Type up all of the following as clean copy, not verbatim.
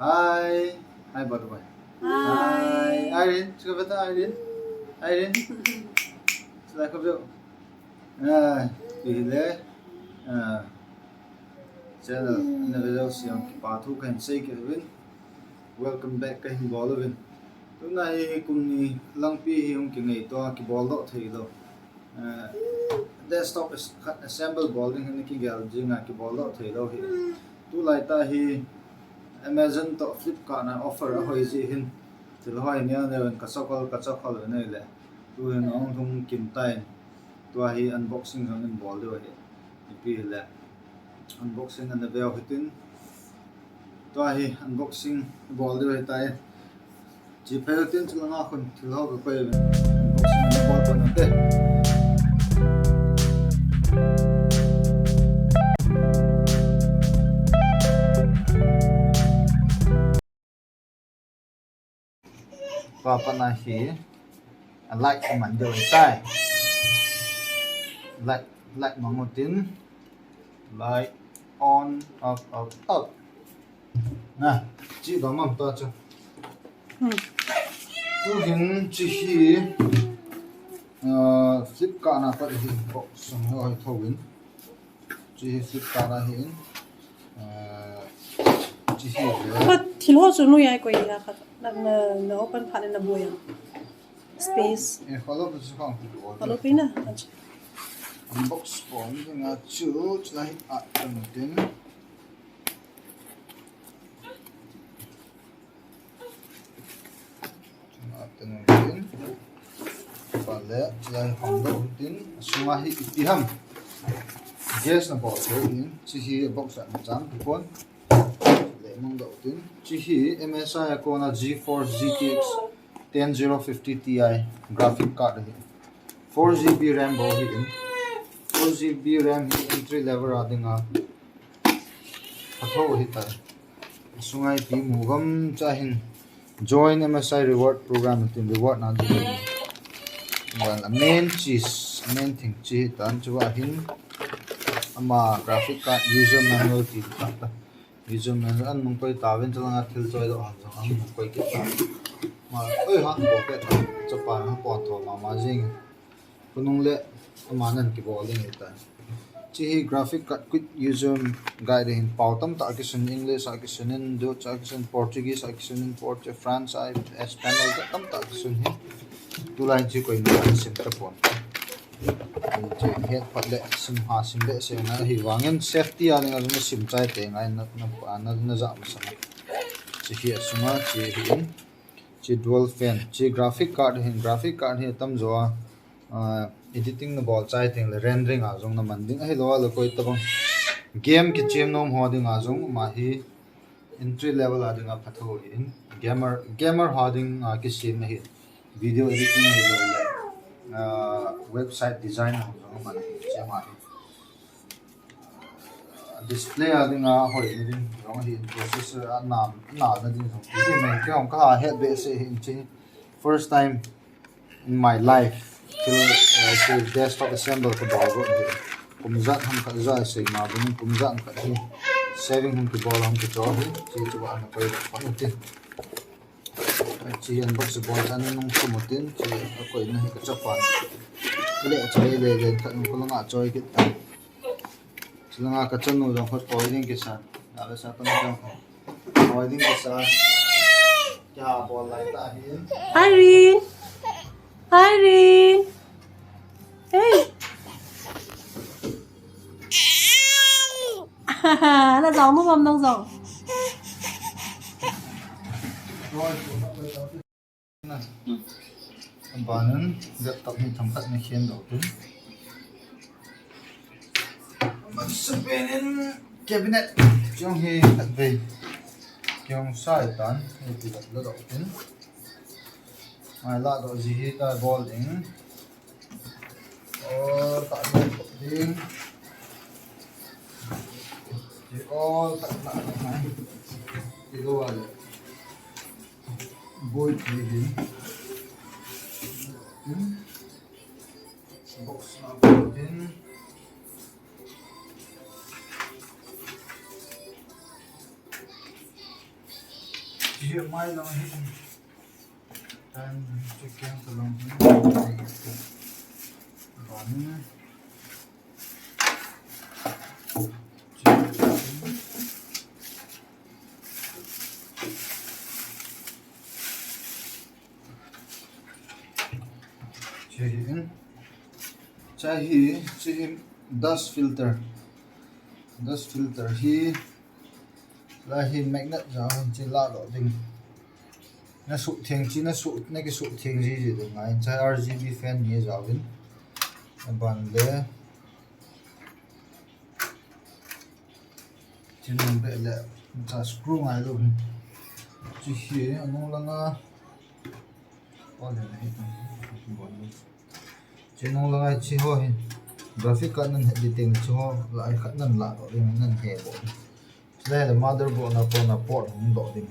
Hi. Hi, by the way. Hi. Hi. Irene. Ska vi ta Irene? Irene. Ska jag komma? Bihile. Channel. Ana video siang ki pathu kan sei ke win. Welcome back ka hin ball win. Tu na hi kum ni langpi hi hum ki ngai to ki ball do thei do. Desktop is assemble balling hin ki gal jinga ki ball do thei do hi. Tu lai ta hi Amazon to Flipkart na offer a hoi ji hin til hoi nia ne ka chokol ne le tu hin ong thum kim tai tu hi unboxing hang in bol do hi pi le unboxing an ve hitin tu hi unboxing bol do hi tai ji pe tin chulanga khun til ho ko unboxing bol ko na te Papa na hi light man do tai light mangutin light on up nè chỉ có mầm to chưa tu hình chỉ hi Flipkart na phải hình bộ song hơi thâu in chỉ Flipkart na hình chỉ hi But thilo chu nu yai koi la kha na open phan na boya. Space. follow the song Hello pina. unbox phone nga chu lai tin tin pale lai hong do tin sunga hi itiham gas na bo so in chi hi box na chang phone le mong do tin chi hi MSI ko na G4 GTX 10050 Ti graphic card hi 4GB RAM bo hi in 4GB RAM hi entry level adinga atho hi ta sungai pi mugam chahin join MSI reward program tin reward na di well main thing chi tan chuwa hin ama graphic card user manual ti ta user manual an mong koi tawin chalanga thil choi do han jang ang koi ke ta ma oi ha bo ke ta chapa ha po tho ma jing punung le amanan ki bowling ita chi graphic card quick user guide in pautam ta akisun english akisun in dutch akisun portuguese akisun in port france I spanish tam ta akisun hi tu line chi koi na sim ta pon je het pat le sim ha sim le se na hi wangen safety ani ngam sim chai te ngai na za ma sama chi hi sunga chi hi chi dual fan chi graphic card hi tam zo editing na ball chai thing le rendering a jong na manding a hello lo koi tabang game ki chem nom hoding a jong ma hi entry level ading a phatho in gamer hoding ki sim na hi video editing na lo le website design ho jong man che ma hi display ading a hoi ni ding jong hi processor na na ding jong ki mai ke hom ka head be se hin chi first time in my life to desktop assemble the ball go kumzat hum kha za se ma bun kumzat kha hi saving hum ki ball hum ki cho hi chi chu an koi pan tin chi unbox ball an nung sumutin chi koi na ka chapan le chai le kha nung ko nga choi ki ta chulanga ka chanu jong khot oiling ke sa ala sa pan jong oiling ke sa kya ball lai ta hi Irene. Hey. Nó giống đúng không? Đâu giống. Banan laptop ni thamkat ni khen do tu Maspenin cabinet jong he at ve kyong sai tan he ti lo do tin mai la do ji hi ta ball ding or ta lo ding ji all ta na na ti lo wa boy ti ding box na din here mai long hi and chicken to long hi bun chicken chicken dust filter hi là hi magnet ra chỉ la đó ding na su thieng chi na su na cái su thieng gì gì được ngay chai RGB fan như giáo viên ban le chỉ nên bị lệ ta screw ngay luôn chỉ hi anh long là có thể này chỉ nông là chỉ ho graphic card nên hệ tiếng chỉ ho lại khả năng lạ đó nên hệ bộ đây là motherboard na port không độ đến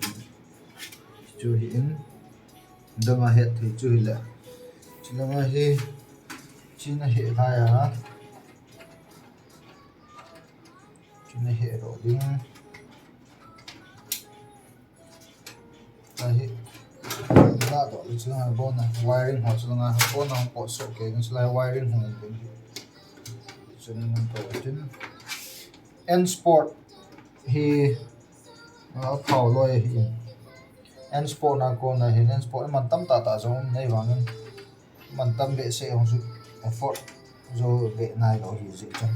chú hiện đừng hệ thì chú là chỉ là hệ chỉ là hệ hai à chỉ là hệ độ đi hệ là đó chỉ là bon wiring hoặc là bon không có số cái chỉ là wiring không được cho nên tôi tin N Sport hi khẩu lôi hi N Sport na con này hi N Sport mình tâm ta giống này vàng mình tâm vệ sẽ không sự effort rồi vệ này đó hi gì chứ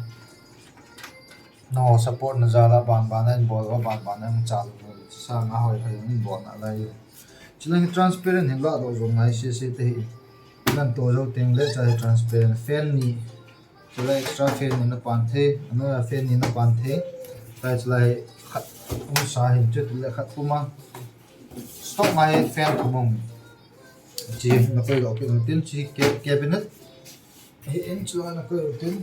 nó support nó ra là bàn anh ball và bàn anh chào sang ngã hồi hay những ball ở đây chỉ là transparent hình loại đồ dùng này sẽ thì lần tôi đâu tiếng lệ cho transparent fan ni chỉ là extra fan nó bàn thế nó là fan nó bàn thế tại chỉ là khát ông xã hình chứ là khát kuma stock mai fan của mình chỉ nó phải gọi cái đầu tiên chỉ cabinet hiện chỉ là nó cái đầu tiên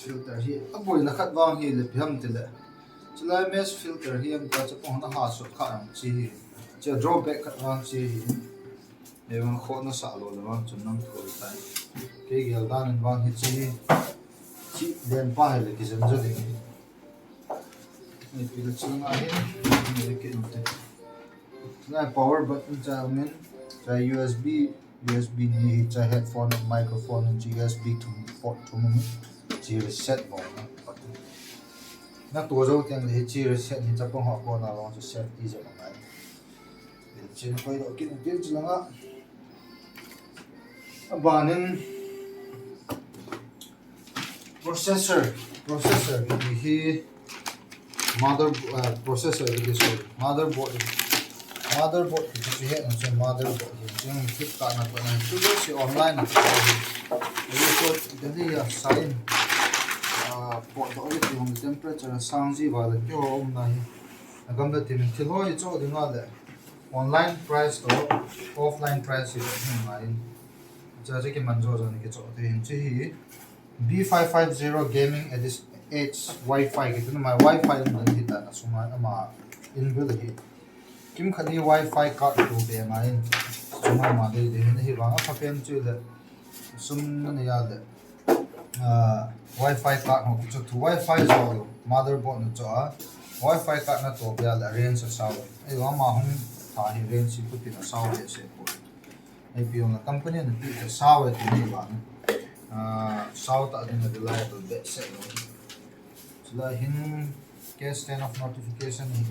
filter hi aboi na khat wang hi le pham te le chulai mesh filter hi am ta chapong na ha so kha ang chi cha drawback khat wang chi hi ewan kho na sa lo le wang chun nam thoi tai ke gel dan wang hi chi den pa he le ki jam jo ding ni pi le chung a hi ni ke no te na power button cha men cha USB ni cha headphone microphone USB to port to mo chỉ reset bỏ nó tua dâu tiền thì chỉ reset thì chắc không họ có nào nó set đi rồi này chỉ nó quay độ kia một chút chứ lắm á và nên processor thì khi processor thì sorry motherboard thì chỉ hiện là trên motherboard thì chỉ flip cả là cái này chúng tôi sẽ online là cái gì à sign port đó thì dùng temperature sang gì vào là cái hôm nay cầm được tìm thì lôi chỗ đi ngon đấy online price đó offline price thì cũng này giờ cái mình rồi cái chỗ thì hiện chỉ B550 gaming edge wifi cái nó mà wifi nó thì ta là số mà inbuilt thì kim khadi wifi card đồ về này số mà đây thì vàng áp phép chứ là sum nó này là wifi card ho chu thu wifi zo motherboard no cho wifi card na to bia la range sa sao ai wa ma hum tha hi range si puti na sao le se ko ai pion la company na pi sa sao ti ni wa sao ta din na reliable bet se no la hin case stand of notification hi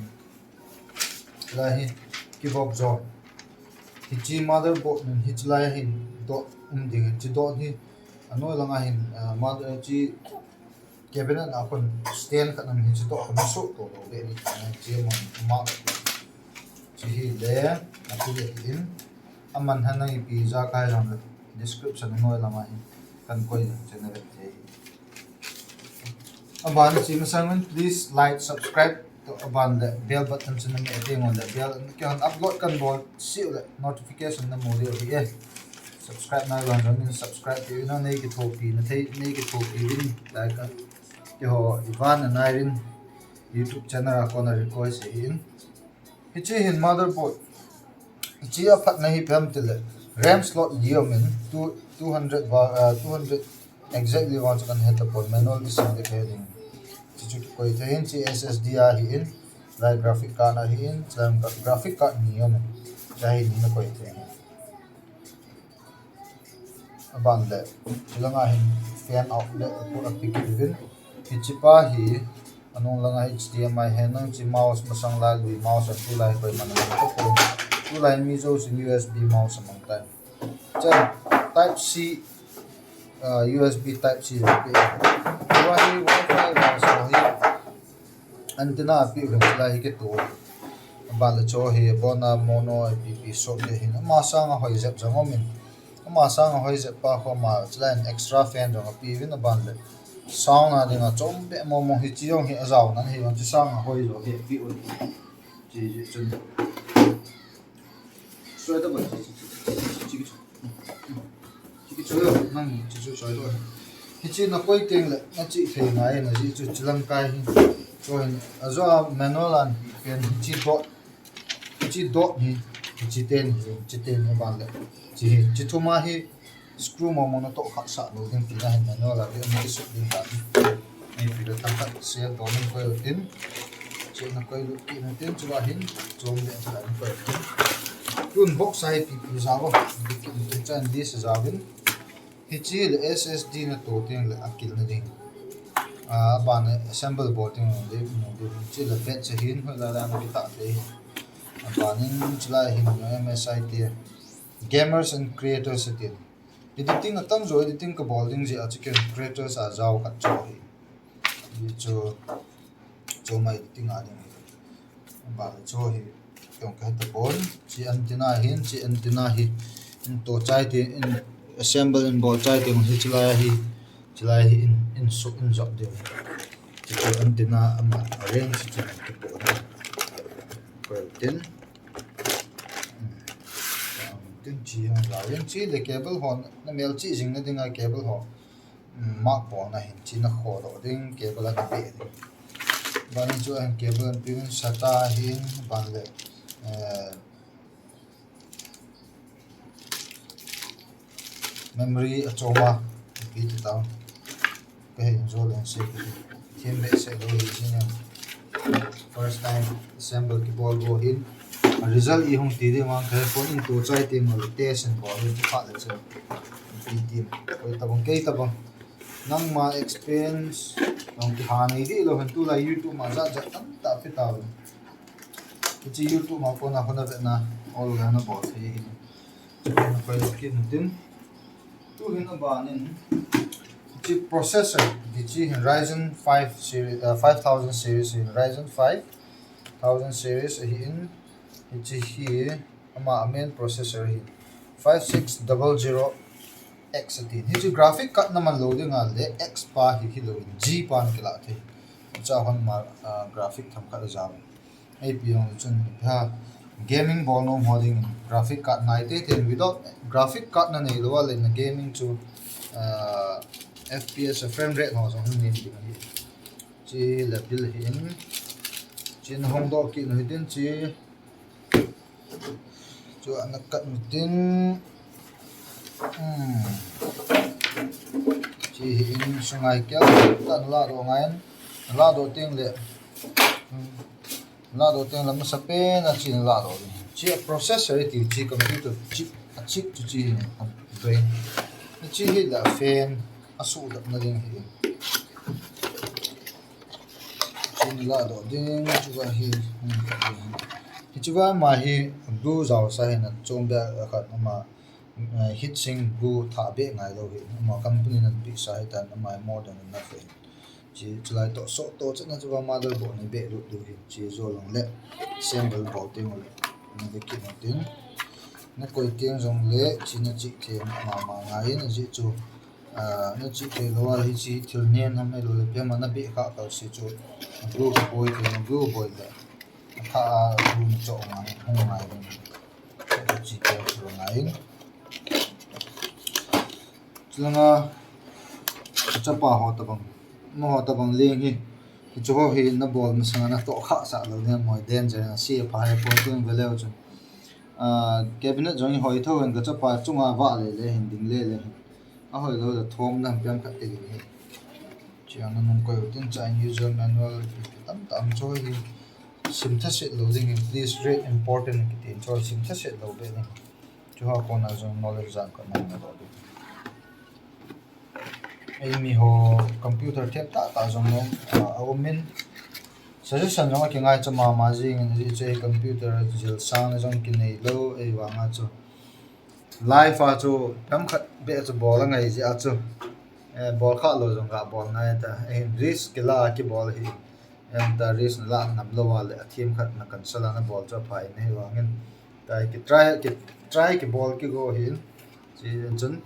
la hi keyboard zo hi chi motherboard ni hi chla hi do ding chi do hi anoi langa hin mother chi cabinet na kon stand khat nam hi chi to kon su to do be ni chi ma chi hi le atu le in aman hanai pi za kai ram description anoi langa hin kan koi generate the aban chi masangan please like subscribe to aban the bell button chin na me on the bell kan upload kan bol si notification na mo de subscribe na lang ron subscribe to na nei ki thopi na thei nei ki thopi rin like ke ho Ivan and Irene YouTube channel ko na request in hichi hin motherboard chia phát này phim từ RAM slot nhiều mình 200 exactly wants to head the point manual is the heading chu koi thein chi SSD a hi in lai graphic card a hi in tlam graphic card ni yom dai ni na koi thein ban le chilanga hin fan outlet put a pick even hichipa hi anong langa HDMI hen nang chi mouse masang la lui mouse at tu lai koi man ko ko tu lai mi zo sin USB mouse among tai cha type C USB type C pi wahi wifi la so hi antenna pi gan la hi ke to ban le cho hi bona mono pp so le hin ma sang a hoi zep jangomin ma sang a hoi zep pa kho ma chlan extra fan jong pi win ban le sound na dinga chom be mo hi chi yong hi azau nan hi chi sang a hoi zo he pi u chi chun so da ba chi chi cho yo nang chi chu so do hi chi na koi teng le na chi the ngai na ji chu chilang kai hi so hin azo manual an pen chi dot ni chi ten ni ban le chi thuma hi screw mo mo na to kha sa lo ding tina hin manual a bi mi su ding ta ai pi da ta ta se do min ko tin chi na koi lu ki na tin chu a hin chom le cha an ko tun box sai pi za bo bi ki chan dis za bin hi chi le SSD na to teng le akil na ding ban assemble board teng le no de chi le pet che hin ho la na bi ta le banin chila hin MSI te gamers and creators te editing atam zo editing ka bowling je a chicken creators a jaw ka cho hi ni cho mai editing a ding ba cho hi tong ka ta bon chi antenna hi in to chai te in assemble in board chai te hi chila hi in so in job de chi antenna ama range chi te ko tin tin chi ha la yan chi le cable hon na mel chi jing na dinga cable ho ma po na hin chi na kho do ding cable na pe ding ban chu an cable an pin sata hin ban le memory achoma pi ti ta pe hin zo len se thim be se do hi jing first time assemble ki ball go hin result i hong ti de mang kha phone in to chai te mo test and ball in pha le che pi ti ko ta bang ke ta bang nang ma experience nang ki ha nei di lo han tu la YouTube ma za za tam ta fi ta ki YouTube ma ko na na all ga na ball the hi na ko ki mutin tu hin ba nin ki processor di chi Ryzen 5 series 5000 series in Ryzen 5000 series in chi hi ama main processor hi 5600X18 hi chu graphic card na man loading a le X pa hi lo G pan kila the cha hon ma graphic tham kha ja ai pi ong chun ha gaming ball no holding graphic card nai te then without graphic card na nei lo le na gaming chu FPS frame rate ho so hun ni chi level hin chin hong do ki no tin chi chu an kat tin chi in sungai kya tan la do ngain la do teng le la do teng lam sa pe na chin la do chi processor ti chi computer chip a chip chu chi brain chi hi la fan asu da na ding hi chin la do ding chu ga hi chuwa ma hi du zaw sa hin chom ba khat ma hit sing bu tha be ngai lo hi ma company na bi sa hi tan ma modern na fe chi chlai to so to chna chuwa mother bo ni be ru du hi chi zo long le symbol bo te mo ni de ki na tin na koi tiang jong le chi na chi the ma ngai na ji chu na chi the lo hi chi thil nen na me lo le pe ma na be kha ka si chu blue boy te blue boy le kha room cho ngai hong ngai chi te cho ngai chunga chapa ho ta bang mo ho ta bang leng hi chu ho hi na ball na sanga na to kha sa lo ne moi danger na si pha he po tung vele chu cabinet jong hoi tho en ga chapa chunga wa le le hin ding le hồi đó là thôm đang biếng khát tiền gì chỉ anh nông coi tin chạy user manual tấm tấm cho thì sim thắt set loading please rate important cái tiền cho sim thắt set loading cho họ còn là dùng knowledge rằng còn năng là đó ai mi ho computer thiệt ta dùng nó admin suggestion nó cái ngay cho mà gì chơi computer digital sang trong cái này lâu ai vàng cho live à cho đâm khát bé cho ball ngay gì à cho ball khát lo dùng cả ball này ta em risk cái là cái ball hi em ta risk là nằm lâu vào lại team khát nó cần sala nó ball cho phải này vàng cái try cái ball cái go hin chỉ chân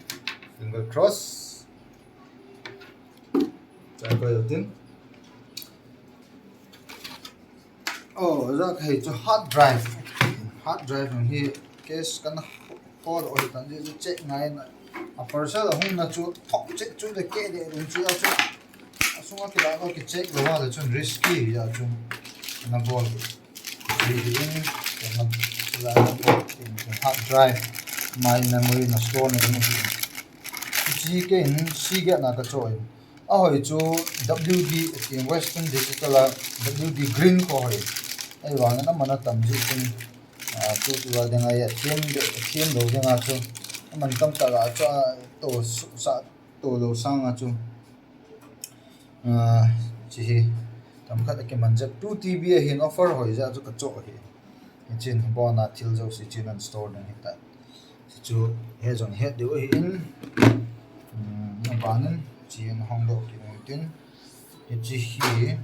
finger cross try coi đầu tiên ra cái cho hard drive hi case kan hold oi tan je check ngai na a parcel hung na chu thok check chu de ke de rum chu chu asuma ki la ki check lo wa chu risky ya chu na bol reading na la hard drive my memory na store na ni chi ke in si ge na ka choi a hoi chu WD in Western Digital WD green ko hoi ai wa na mana tam ji tin tu tu wa denga ya thiem lo denga chu man tam ta ga cha to sa to lo sang a chu chi tam khat ke man jap 2 TB hin offer hoi ja chu ka cho hi chin bo na thil jo si chin an store na hi ta chu he jong he de hi in na banan chin hong do ki tin chi hi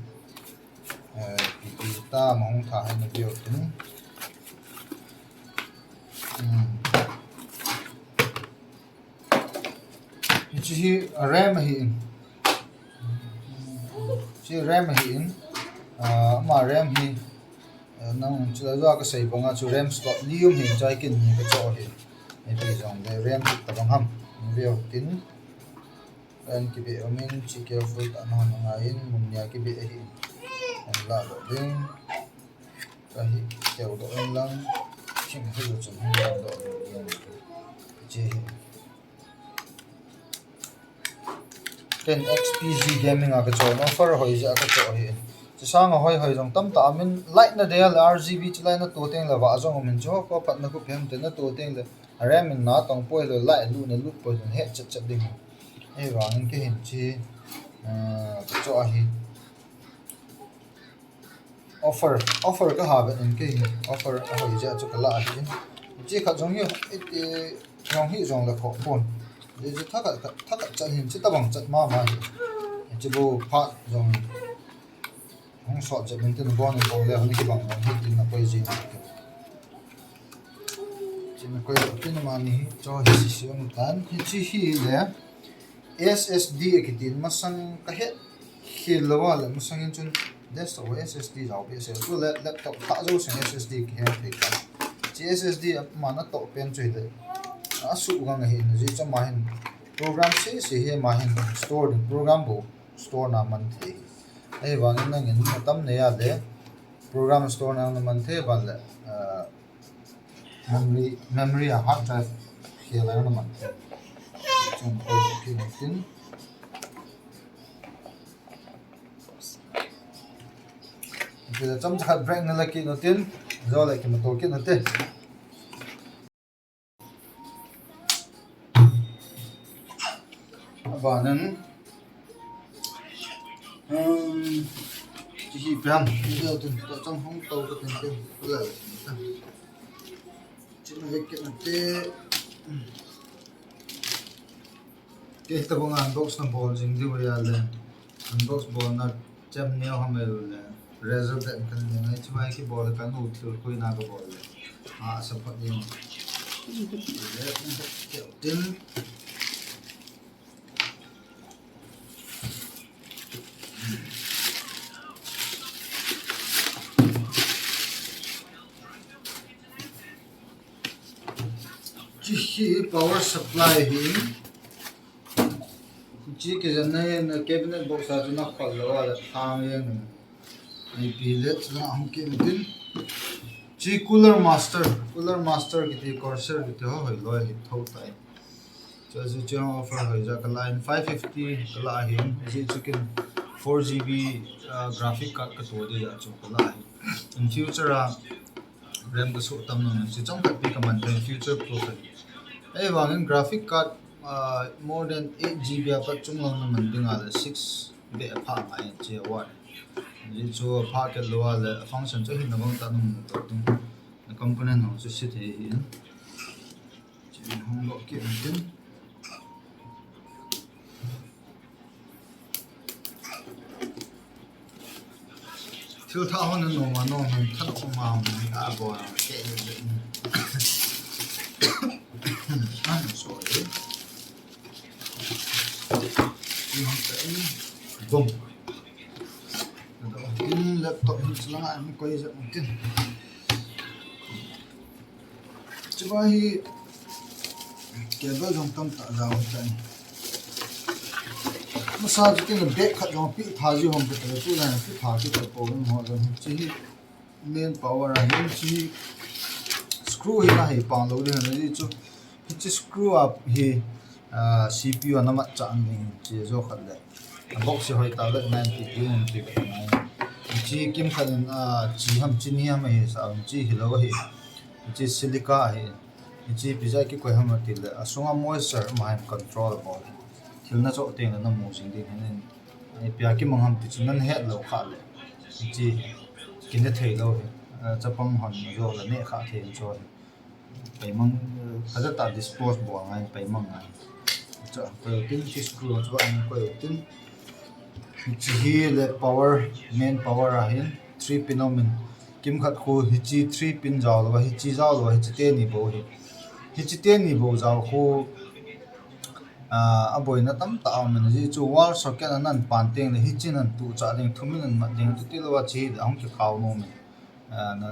pi ta mong tha hai na bio tin chi RAM hi chi RAM hi ma RAM hi nang chula ka sei bonga chu RAM slot lium hi chai kin ni ka cho hi e pi jong de RAM ta bang ham bio tin an ki be omin chi careful ta na na in mun ya ki be hi an la do ding ka hi keu do en lang ching hi lo chum hi do chi ten XPG gaming a ka cho no offer hoi ja ka cho hi chi sang a hoi jong tam ta min light na de RGB chlai na to teng la wa jong min jo ko pat na ku phem te na to teng le ram min na tong poi lo light lu na lu po jong he chat chat ding ai wa ngin ke hin chi cho hi offer ka ha ba in ke offer a hoi ja chu ka la hi chi kha jong hi jong hi jong la kho phone để cho thắc chặt hình chứ ta bằng chặt mà chỉ bộ phát dòng không sợ chặt mình tên con này còn leo những cái bằng hết tin là quay gì chỉ là quay cái mà này cho hết sử dụng tán hết chỉ hi là SSD cái tin mà sang cái hết khi lâu là mà sang những chuyện desktop SSD giàu bây giờ tôi laptop tháo ra sang SSD cái hết thì chỉ SSD mà nó tổ pen chơi đấy asu gang hin ji cha ma hin program se he ma hin store the program bo store na man the ai wa na ngin tam ne ya de program store na man the ba le memory a hard drive he la na man chung ko ki tin bây chăm chặt break na la ki no tin zo la ki ma to ki no te và nên chỉ làm giờ từng trong không tàu cái tiền tiền là chỉ là cái cái tao bằng unbox nó ball dính đi vào là unbox ball nó chăm neo ham là reserve that cái này chỉ mai cái ball cái nút thôi coi nào cái ball sắp phát đi tiền chỉ power supply hi chỉ cái này là cabinet box à nó khó là thang yên này pilot là không cái tin chỉ cooler master cái thì corsair cái thì hơi lôi thì thâu tay As a general offer, is a line 550 kala hin. Is it chicken 4 GB graphic card ka to de ya chu kala hin. In future RAM ka so tam no si chong ka pi ka man in future proof. Ai wangin graphic card more than 8 GB apa chung long na man ding ala 6 be pha mai che wa. Ji chu pha ke lo ala function chu hin na bang ta num to tum. The component no chu sit he hin. Ji hong lo ke tin. Till ta hon no ma no man ta ko ma a bo ke I'm sorry. Boom. Ini laptop ni selama ni kau izat mungkin. Coba hi kabel dong tam tak jauh tadi. Masa kita nak back kat jauh pi thaji hom kita tu lah pi thaji tu problem ho jauh. Jadi main power ni jadi screw hi lah hi pang lo dia ni tu. Hi screw up hi CPU nama cang ni je jo khat le. Box hoi ta le 90 km ti ka nai. Ji kim khan ji ham chin hi ma hi sa ji hi lo hi. Ji silica hi. Ji pizza ki koi ham ti le asunga moisture ma controllable. Thilna cho teng na mo jing de hin. Ai pya ki mang ham ti chunan he lo kha le. Ji kin de thei lo hi. Chapam hon jo la ne kha the cho. Pai mang kada ta dispose bo ngai pai mang ngai. Cha ko tin ki screw cho an ko tin. Hi le power main power ahin 3 pin omin kim khat ko hi chi 3 pin jaw lo hi chi jaw lo hi chi te ni bo hi chi te ni bo jaw ko aboi na tam ta amen ji chu wall socket anan pan teng le hi chin an tu cha ding thumin an ma ding tu ti lo wa chi ang ki khaw no me na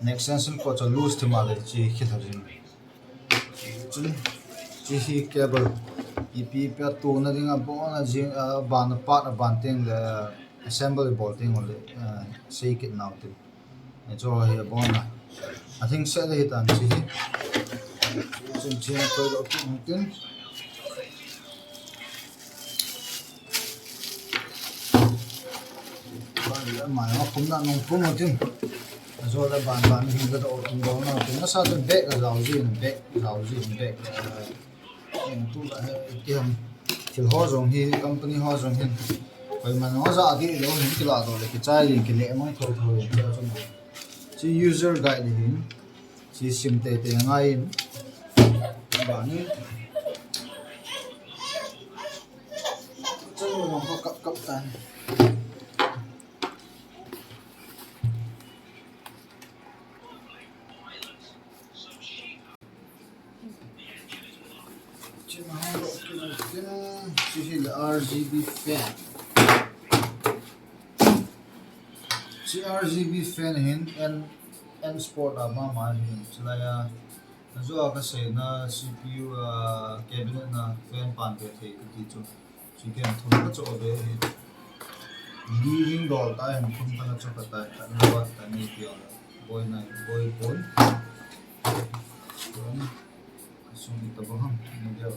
next extension ko cha loose thima le chi khi thajin chi hi cable EP pe tu na ding a bo na jing ban part ban teng le assembly bolting le say kit now tu so here bo na I think set it an chi chin chin ko lo tin ban ma ma khum na nong khum tin so la ban hi ga do tin bo na tin sa tu back ga zao ji back em tu là cái hầm thì họ dùng hi company họ dùng hi vậy mà nó ra thì nó hình cái là rồi cái chai liền cái lệ mang thôi thôi cho nó chỉ user guide thì chỉ sim tệ tệ ngay bạn ấy chân nó có cặp cặp tay This is RGB fan. RGB fan hin and sport ama ma hin chlaya zo ka se na CPU cabinet na fan pan pe the ki chu chicken thum cho be leading dol ta hin thum ta cho ta ta no ta ni pi boy na boy pon so ni ta bo ham ni ja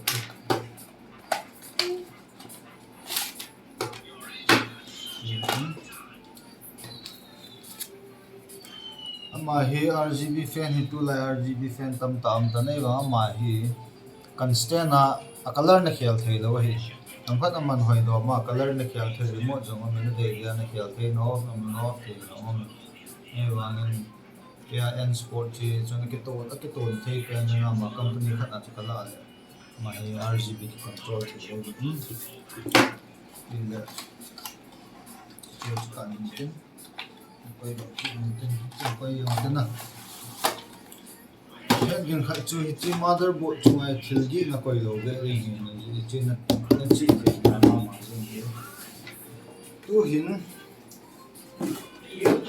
ama hi RGB fan hi tu la RGB fan tam tam ta nei wa ma hi constant a color na khel thei lo hi tam khat man hoi do ma color na khel thei remote jong ma ne de ya na khel thei no no thei no nei wa ngan ya n sport chi chong ki to thei ka na ma company khat a chakala ma hi RGB ki control thei lo in the just kan tin quay độ quay cái nào hết những khai chui chỉ motherboard chung ai thiếu gì là quay đầu cái gì chỉ là chỉ cái là mà tu hin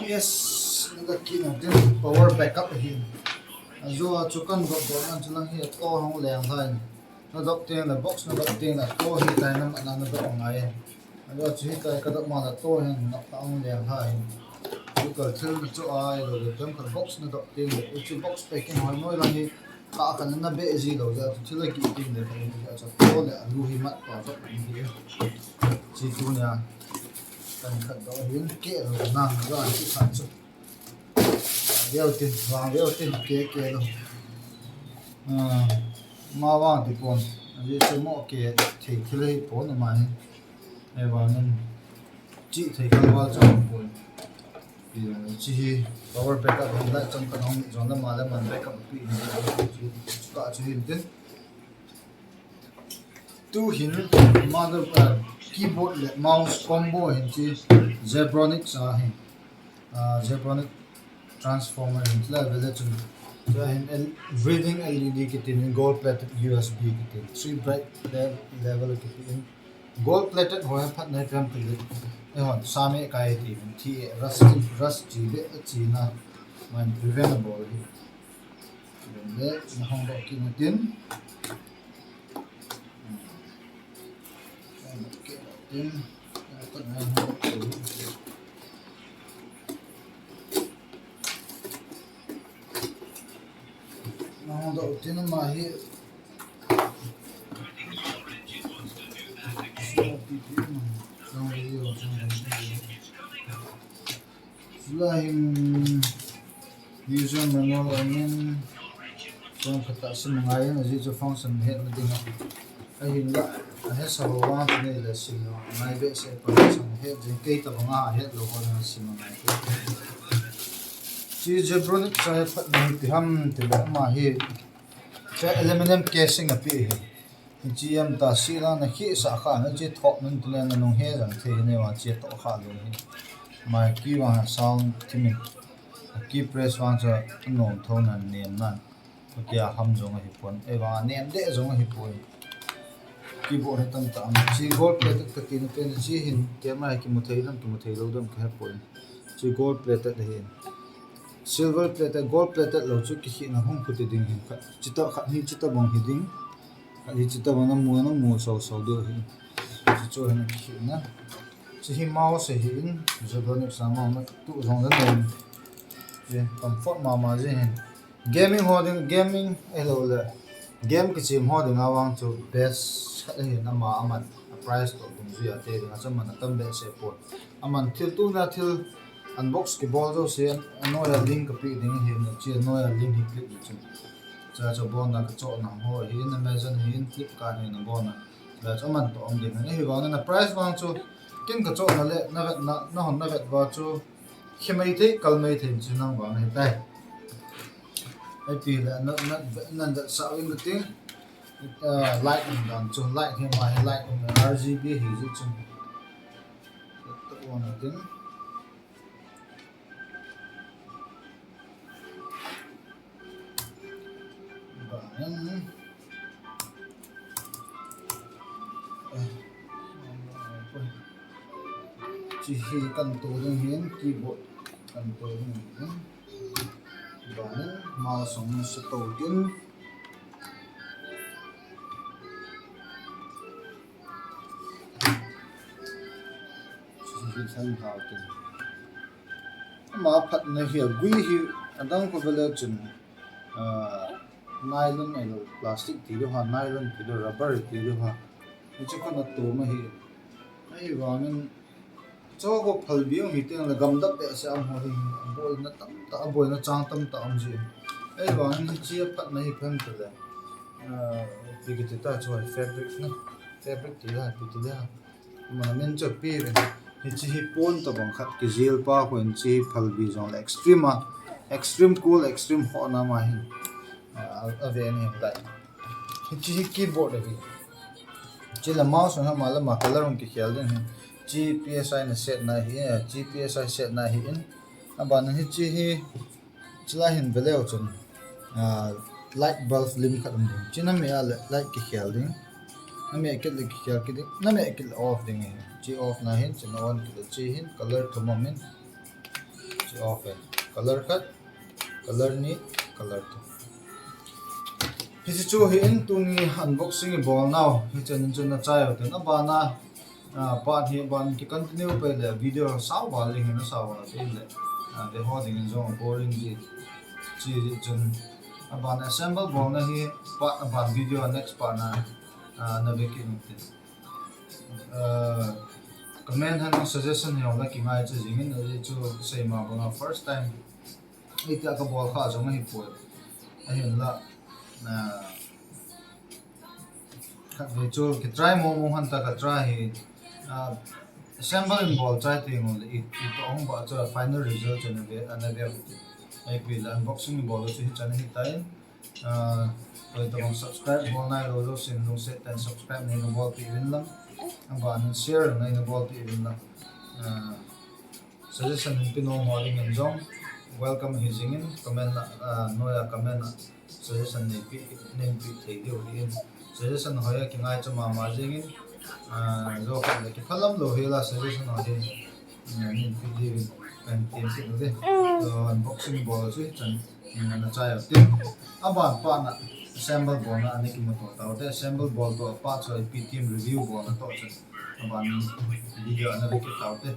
yes nó cái nào tin power backup hin do cho con gọt gọt ăn cho nó hiện to không lèng thôi nó đọc tiền là box nó đọc tiền là to hiện tại nó đọc ngay rồi chỉ cái đó mà là to hin nó không lèng thôi cái thil cho ai rồi cái tấm box nó đọc tiền cái box packing hỏi nói là gì cả cái nó bể gì đâu ra thì là kỹ kinh để phải cho tôi là lưu hi mắt vào tất cả những cái chỉ tu nha cần khẩn đó hiến kệ rồi nàng rồi cái sản xuất đeo tiền vàng đeo tiền kệ kệ rồi mà vàng thì còn giờ sẽ mua kệ thì lấy bốn này mà này vào nên chị thấy cái vào trong buồn thì chỉ power backup hôm nay trong cái hông rồi nó mà là mình backup bị cả chỉ hiện tin tu hin mother keyboardและ mouse combo เห็นที่ Zebronic hin Zebronic transformer เห็นแล้วเวลาจะเห็น reading LED กิติน gold plated USB กิติน 3 bright level กิติน gold plated หัวพัดในแฟ้มผลิตไอ้หอนสามเอกายตีมันที่ rust จีเบจีน่ะมัน preventable เห็นแล้วในห้องดอกกินตินtin tất cả nó đầu tiên mà hiện user manual admin trong kata semangai na dito function head na din ay hinda hết sau qua thì này là xin ngay vệ sẽ có xong hết những cây tập nga hết rồi còn là xin ngay chỉ Zebronic sai phát động thì ham thì đã mà hi cái aluminum casing ở phía thì chỉ em ta xí ra là khi xả khá nó chỉ thọ nên tụi nó nông hết rằng thế này mà chỉ thọ khá luôn mà khi mà sound thì mình khi press vào cho nông thôn là niệm nè cái ham giống ở hiệp quân ấy và niệm để giống ở hiệp quân keyboard hay tam tam chỉ gold plated cái tin pen chỉ hình camera cái một thấy lâu đâm cái point chỉ gold plated hình silver plated gold plated lâu chút cái hình nó không có thể đinh hình chỉ tao khát hi chỉ tao bằng hi đinh hi chỉ tao bằng nó mua sầu được hình chỉ cho hình cái hình á chỉ hi mouse hình rồi đó những sáng mà tụ rong rất nhiều gì comfort mà gì hình gaming holding gaming hello là game cái chim ho đừng awang cho best hiện năm mà aman price to cũng gì thế đừng cho mình tâm để sẽ po aman thiếu tu na thiếu unbox cái ball rồi sẽ nói là link cái đừng hiện là chỉ nói là link click được chứ cho ball là cái chỗ nào ho hiện Amazon hiện Flipkart hiện ball là cho mình to ông đừng này vào là price vang cho kinh cái chỗ nào lệ nó hòn nó vẹt vào cho khi mấy thế cần mấy thì chỉ năng vào này đây ai thì là nó sao in cái tiếng light on cho light here my light on RGB thì giúp cho tự on tiếng chỉ khi cần tổ đến hiến keyboard cần tổ đến hiến và màu sống sẽ tổ tiên sang hào tin mà phát này hiểu quý hiểu anh đang có về chân nylon này là plastic thì đó ha nylon thì đó rubber thì đó ha nó chỉ có tổ mà hiểu ấy vào nên cho có phật biểu thì tiếng là gầm đất để sẽ âm hồi bôi nó tắm tạ bôi nó trang tâm tạ âm gì ấy vào nên chia phát này phân từ là thì cái ta cho fabric nó fabric thì là mà nên cho pi thì chỉ pon to bằng khát cái gel pa của chỉ phật bị giống là extreme cool extreme hot na mà hin ở về này tại chỉ keyboard này chỉ là mouse nó mà color cái khéo đấy GPSI na set na hi GPSI set na hi in aban hi chi hi chila hin veleo chun light bulb lim khatam din china me light ki khel ding na me ke li khel ki ding na me ke off ding chi off na hin chin on ki chi hin color to moment chi off color cut color ni color to hi chu hi in tu ni unboxing ball now hi chen na chai hote na ba na part here ban ki continue pe le video sao ba le hin sao ba pe le de ho ding zo boring ji chi chun Aban assemble ball na hi part aban video next part na beki nute. Comment han suggestion hi ong ki ngai chu jingin ari chu sei ma banga first time ita ka ball kha jong hi po ahin la na ka ve chu ki try mo han ta ka try hi assemble in ball try thing on it ong ba cha final result na ve ai pi la unboxing ball chu hi chan hi tai tôiต้อง subscribe บอลนายเราจะสิ่งลงเสร็จแต่ subscribe ในบอลตีวินลังบ้าน share ในบอลตีวินลังsuggestion พี่น้องมาลิงก์จง welcome ให้จริงๆ comment น้อย comment suggestion ในพี่ในพี่ที่เดียวนี้ suggestion หอยกี่ง่ายจะมาจริงๆโลกนี้ขลังโลกเฮล่า suggestion หอยนี่พี่ดีเป็นทีมสิ่งนี้unboxing บอลช่วยจันนั่นใจเอาที่บ้านป้านะassemble ball na ani ki mo to ta assemble ball to pa choi PTM review ball na to cha aban video na ki ta te